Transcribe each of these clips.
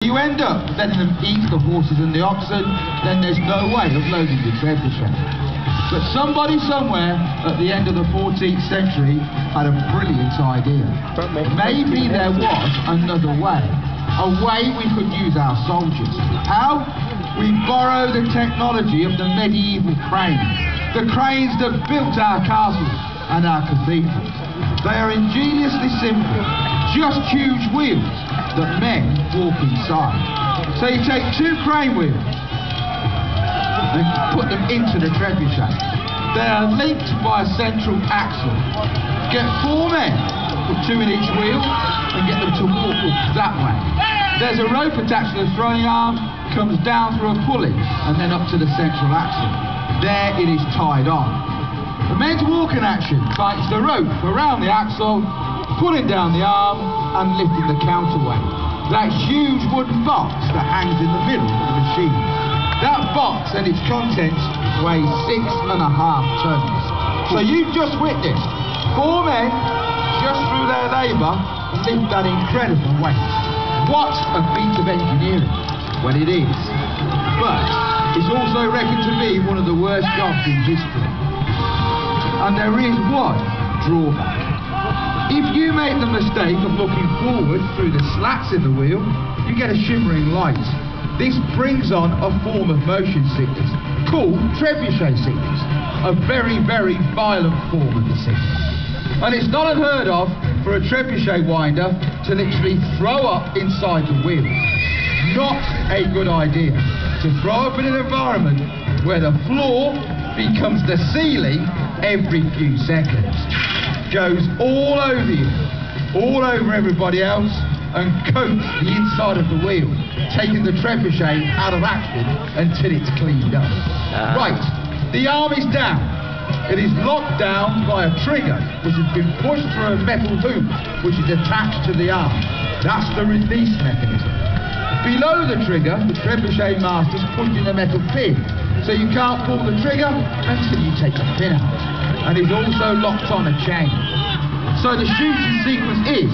you end up letting them eat the horses and the oxen, then there's no way of loading the trebuchet. But somebody somewhere at the end of the 14th century had a brilliant idea. Maybe there was another way. A way we could use our soldiers. How? We borrow the technology of the medieval cranes. The cranes that built our castles and our cathedrals. They are ingeniously simple, just huge wheels that men walk inside. So you take 2 crane wheels and put them into the trebuchet. They are linked by a central axle. Get 4 men, put 2 in each wheel, and get them to walk that way. There's a rope attached to the throwing arm, comes down through a pulley, and then up to the central axle. There it is tied on. The men's walking action tightens the rope around the axle, pulling down the arm and lifting the counterweight. That huge wooden box that hangs in the middle of the machine. That box and its contents weigh 6.5 tons. So you've just witnessed 4 men, just through their labour, lift that incredible weight. What a feat of engineering. Well, it is. But it's also reckoned to be one of the worst jobs in history. And there is one drawback. If you make the mistake of looking forward through the slats in the wheel, you get a shimmering light. This brings on a form of motion sickness called trebuchet sickness, a very, very violent form of the sickness. And it's not unheard of for a trebuchet winder to literally throw up inside the wheel. Not a good idea to throw up in an environment where the floor becomes the ceiling every few seconds. Goes all over you, all over everybody else, and coats the inside of the wheel, taking the trebuchet out of action until it's cleaned up. Right, the arm is down. It is locked down by a trigger which has been pushed through a metal hoop which is attached to the arm. That's the release mechanism. Below the trigger, the trebuchet master's pushing a metal pin, so you can't pull the trigger until you take the pin out. And it's also locked on a chain. So the shooting sequence is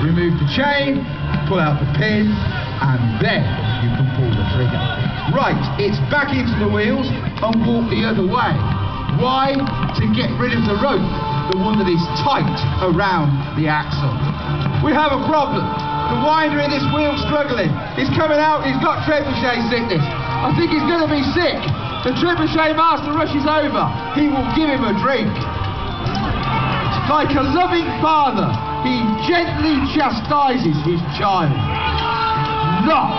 remove the chain, pull out the pin, and then you can pull the trigger. Right, it's back into the wheels and walk the other way. Why? To get rid of the rope, the one that is tight around the axle. We have a problem. The winder in this wheel struggling. He's coming out, he's got trebuchet sickness. I think he's going to be sick. The trebuchet master rushes over. He will give him a drink. Like a loving father, he gently chastises his child. Not